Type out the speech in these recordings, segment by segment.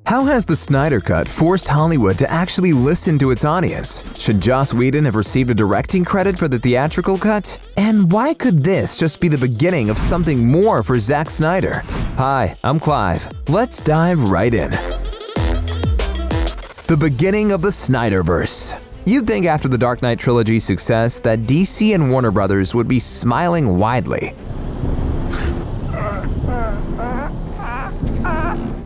How has the Snyder Cut forced Hollywood to actually listen to its audience? Should Joss Whedon have received a directing credit for the theatrical cut? And why could this just be the beginning of something more for Zack Snyder? Hi, I'm Clive. Let's dive right in. The beginning of the Snyderverse. You'd think after the Dark Knight trilogy's success that DC and Warner Brothers would be smiling widely.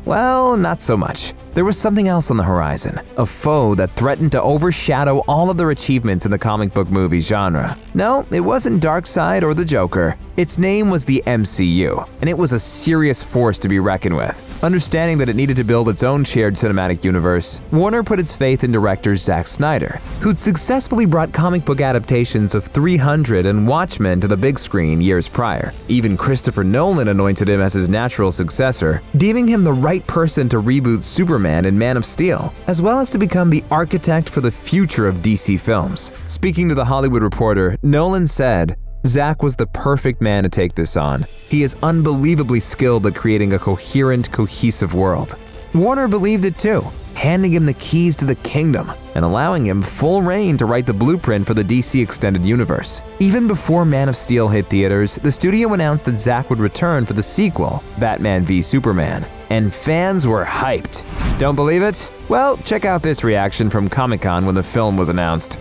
Well, not so much. There was something else on the horizon, a foe that threatened to overshadow all of their achievements in the comic book movie genre. No, it wasn't Darkseid or the Joker. Its name was the MCU, and it was a serious force to be reckoned with. Understanding that it needed to build its own shared cinematic universe, Warner put its faith in director Zack Snyder, who'd successfully brought comic book adaptations of 300 and Watchmen to the big screen years prior. Even Christopher Nolan anointed him as his natural successor, deeming him the right person to reboot Superman and Man of Steel, as well as to become the architect for the future of DC films. Speaking to The Hollywood Reporter, Nolan said, "Zack was the perfect man to take this on. He is unbelievably skilled at creating a coherent, cohesive world." Warner believed it too, handing him the keys to the kingdom and allowing him full reign to write the blueprint for the DC Extended Universe. Even before Man of Steel hit theaters, the studio announced that Zack would return for the sequel, Batman v Superman, and fans were hyped. Don't believe it? Well, check out this reaction from Comic-Con when the film was announced.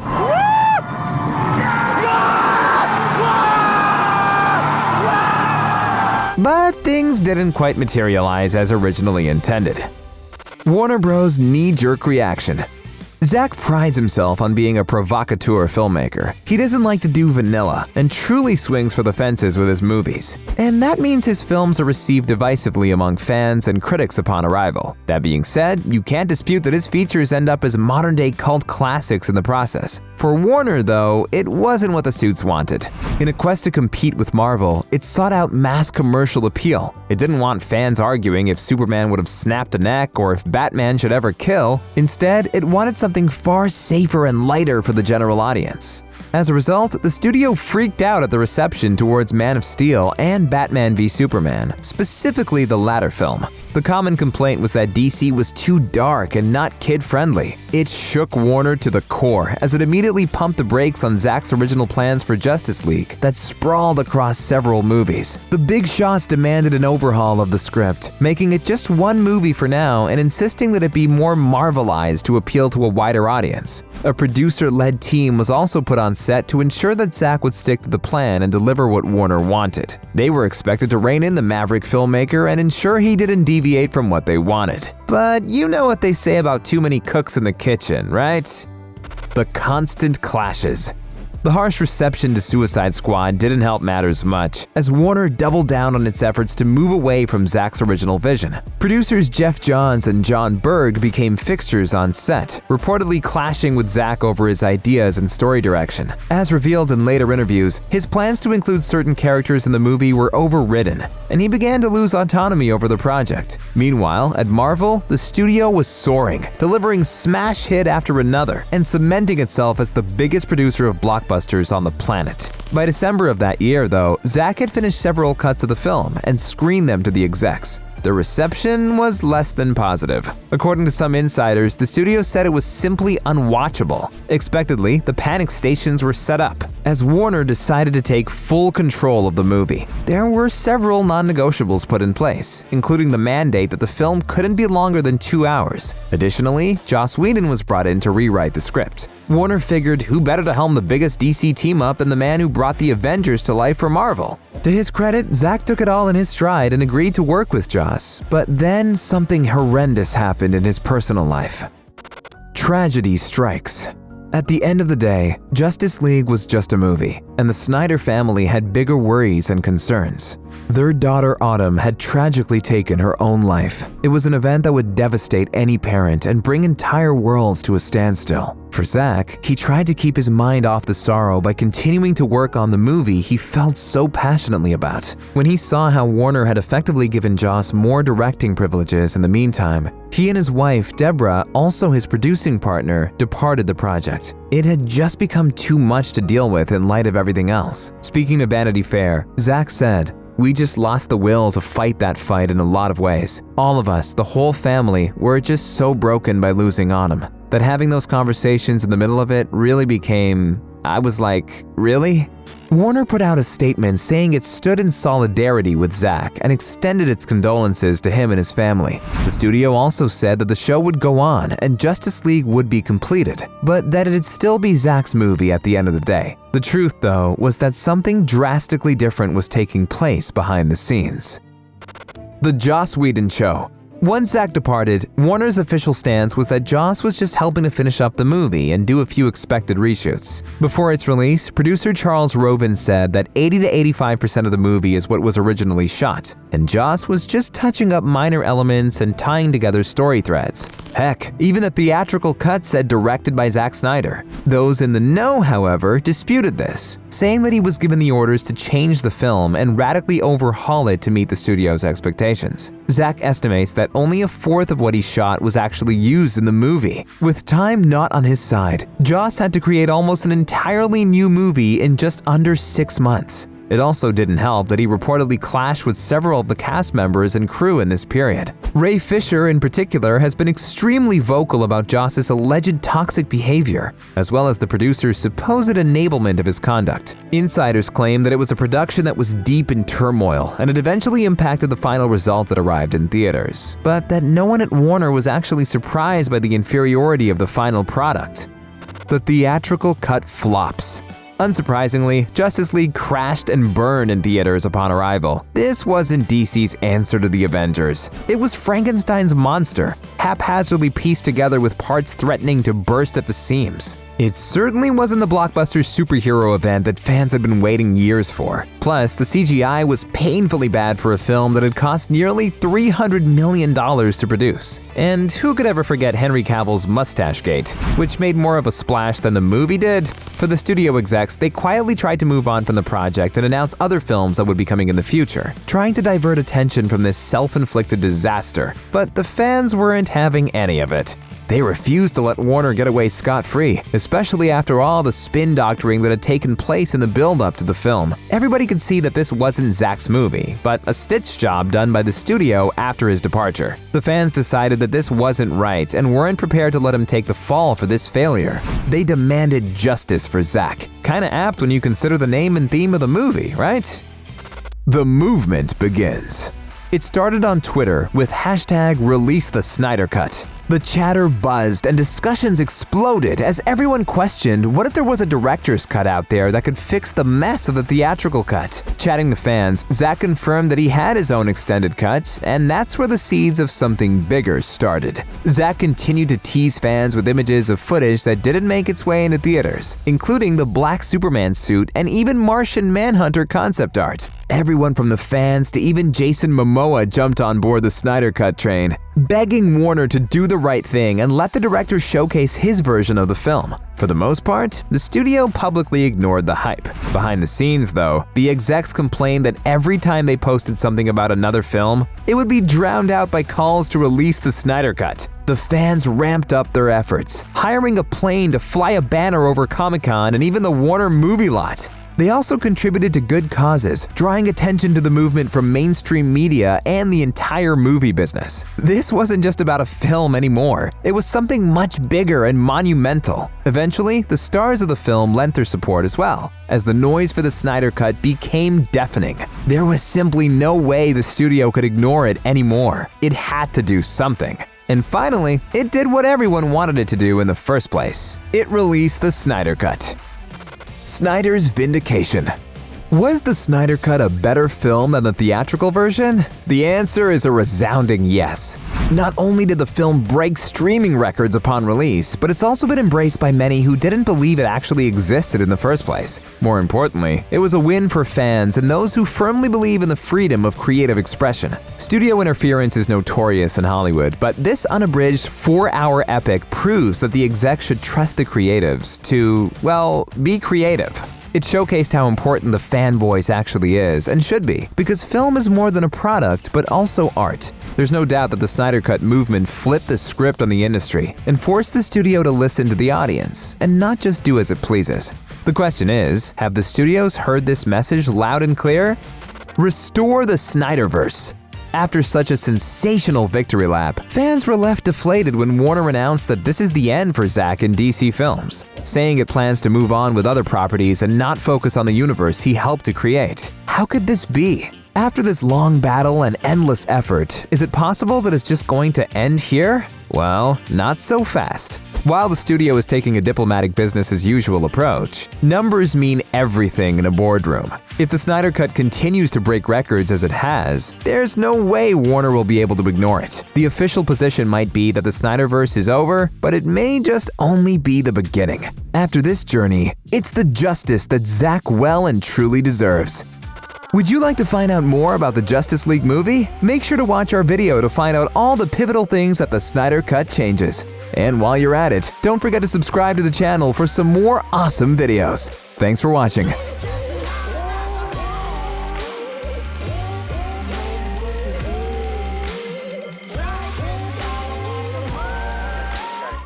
But things didn't quite materialize as originally intended. Warner Bros. Knee-jerk reaction. Zack prides himself on being a provocateur filmmaker. He doesn't like to do vanilla and truly swings for the fences with his movies. And that means his films are received divisively among fans and critics upon arrival. That being said, you can't dispute that his features end up as modern-day cult classics in the process. For Warner, though, it wasn't what the suits wanted. In a quest to compete with Marvel, it sought out mass commercial appeal. It didn't want fans arguing if Superman would have snapped a neck or if Batman should ever kill. Instead, it wanted something far safer and lighter for the general audience. As a result, the studio freaked out at the reception towards Man of Steel and Batman v Superman, specifically the latter film. The common complaint was that DC was too dark and not kid-friendly. It shook Warner to the core as it immediately pumped the brakes on Zack's original plans for Justice League that sprawled across several movies. The big shots demanded an overhaul of the script, making it just one movie for now and insisting that it be more Marvelized to appeal to a wider audience. A producer-led team was also put on set to ensure that Zack would stick to the plan and deliver what Warner wanted. They were expected to rein in the maverick filmmaker and ensure he didn't deviate from what they wanted. But you know what they say about too many cooks in the kitchen, right? The constant clashes. The harsh reception to Suicide Squad didn't help matters much, as Warner doubled down on its efforts to move away from Zack's original vision. Producers Jeff Johns and John Berg became fixtures on set, reportedly clashing with Zack over his ideas and story direction. As revealed in later interviews, his plans to include certain characters in the movie were overridden, and he began to lose autonomy over the project. Meanwhile, at Marvel, the studio was soaring, delivering smash hit after another, and cementing itself as the biggest producer of blockbusters on the planet. By December of that year, though, Zack had finished several cuts of the film and screened them to the execs. The reception was less than positive. According to some insiders, the studio said it was simply unwatchable. Expectedly, the panic stations were set up, as Warner decided to take full control of the movie. There were several non-negotiables put in place, including the mandate that the film couldn't be longer than 2 hours. Additionally, Joss Whedon was brought in to rewrite the script. Warner figured who better to helm the biggest DC team-up than the man who brought the Avengers to life for Marvel. To his credit, Zack took it all in his stride and agreed to work with Joss. But then something horrendous happened in his personal life. Tragedy strikes. At the end of the day, Justice League was just a movie, and the Snyder family had bigger worries and concerns. Their daughter Autumn had tragically taken her own life. It was an event that would devastate any parent and bring entire worlds to a standstill. For Zack, he tried to keep his mind off the sorrow by continuing to work on the movie he felt so passionately about. When he saw how Warner had effectively given Joss more directing privileges in the meantime, he and his wife, Deborah, also his producing partner, departed the project. It had just become too much to deal with in light of everything else. Speaking to Vanity Fair, Zack said, We just lost the will to fight that fight in a lot of ways. All of us, the whole family, were just so broken by losing Autumn that having those conversations in the middle of it really became… I was like, really? Warner put out a statement saying it stood in solidarity with Zack and extended its condolences to him and his family. The studio also said that the show would go on and Justice League would be completed, but that it'd still be Zack's movie at the end of the day. The truth, though, was that something drastically different was taking place behind the scenes. The Joss Whedon Show. Once Zack departed, Warner's official stance was that Joss was just helping to finish up the movie and do a few expected reshoots. Before its release, producer Charles Roven said that 80 to 85% of the movie is what was originally shot, and Joss was just touching up minor elements and tying together story threads. Heck, even the theatrical cut said directed by Zack Snyder. Those in the know, however, disputed this, saying that he was given the orders to change the film and radically overhaul it to meet the studio's expectations. Zack estimates that only a fourth of what he shot was actually used in the movie. With time not on his side, Joss had to create almost an entirely new movie in just under 6 months. It also didn't help that he reportedly clashed with several of the cast members and crew in this period. Ray Fisher, in particular, has been extremely vocal about Joss's alleged toxic behavior, as well as the producer's supposed enablement of his conduct. Insiders claim that it was a production that was deep in turmoil, and it eventually impacted the final result that arrived in theaters, but that no one at Warner was actually surprised by the inferiority of the final product. The theatrical cut flops. Unsurprisingly, Justice League crashed and burned in theaters upon arrival. This wasn't DC's answer to the Avengers. It was Frankenstein's monster, haphazardly pieced together with parts threatening to burst at the seams. It certainly wasn't the blockbuster superhero event that fans had been waiting years for. Plus, the CGI was painfully bad for a film that had cost nearly $300 million to produce. And who could ever forget Henry Cavill's mustache gate, which made more of a splash than the movie did? For the studio execs, they quietly tried to move on from the project and announce other films that would be coming in the future, trying to divert attention from this self-inflicted disaster. But the fans weren't having any of it. They refused to let Warner get away scot-free, especially after all the spin doctoring that had taken place in the build-up to the film. Everybody could see that this wasn't Zack's movie, but a stitch job done by the studio after his departure. The fans decided that this wasn't right and weren't prepared to let him take the fall for this failure. They demanded justice for Zack. Kinda apt when you consider the name and theme of the movie, right? The movement begins. It started on Twitter with hashtag #ReleaseTheSnyderCut. The chatter buzzed and discussions exploded as everyone questioned what if there was a director's cut out there that could fix the mess of the theatrical cut. Chatting to fans, Zack confirmed that he had his own extended cut, and that's where the seeds of something bigger started. Zack continued to tease fans with images of footage that didn't make its way into theaters, including the black Superman suit and even Martian Manhunter concept art. Everyone from the fans to even Jason Momoa jumped on board the Snyder Cut train, begging Warner to do the right thing and let the director showcase his version of the film. For the most part, the studio publicly ignored the hype. Behind the scenes, though, the execs complained that every time they posted something about another film, it would be drowned out by calls to release the Snyder Cut. The fans ramped up their efforts, hiring a plane to fly a banner over Comic-Con and even the Warner movie lot. They also contributed to good causes, drawing attention to the movement from mainstream media and the entire movie business. This wasn't just about a film anymore. It was something much bigger and monumental. Eventually, the stars of the film lent their support as well, as the noise for the Snyder Cut became deafening. There was simply no way the studio could ignore it anymore. It had to do something. And finally, it did what everyone wanted it to do in the first place. It released the Snyder Cut. Snyder's vindication. Was the Snyder Cut a better film than the theatrical version? The answer is a resounding yes. Not only did the film break streaming records upon release, but it's also been embraced by many who didn't believe it actually existed in the first place. More importantly, it was a win for fans and those who firmly believe in the freedom of creative expression. Studio interference is notorious in Hollywood, but this unabridged 4-hour epic proves that the execs should trust the creatives to, well, be creative. It showcased how important the fan voice actually is and should be, because film is more than a product but also art. There's no doubt that the Snyder Cut movement flipped the script on the industry and forced the studio to listen to the audience and not just do as it pleases. The question is, have the studios heard this message loud and clear? Restore the Snyderverse. After such a sensational victory lap, fans were left deflated when Warner announced that this is the end for Zack and DC Films, saying it plans to move on with other properties and not focus on the universe he helped to create. How could this be? After this long battle and endless effort, is it possible that it's just going to end here? Well, not so fast. While the studio is taking a diplomatic business-as-usual approach, numbers mean everything in a boardroom. If the Snyder Cut continues to break records as it has, there's no way Warner will be able to ignore it. The official position might be that the Snyderverse is over, but it may just only be the beginning. After this journey, it's the justice that Zack well and truly deserves. Would you like to find out more about the Justice League movie? Make sure to watch our video to find out all the pivotal things that the Snyder Cut changes. And while you're at it, don't forget to subscribe to the channel for some more awesome videos. Thanks for watching.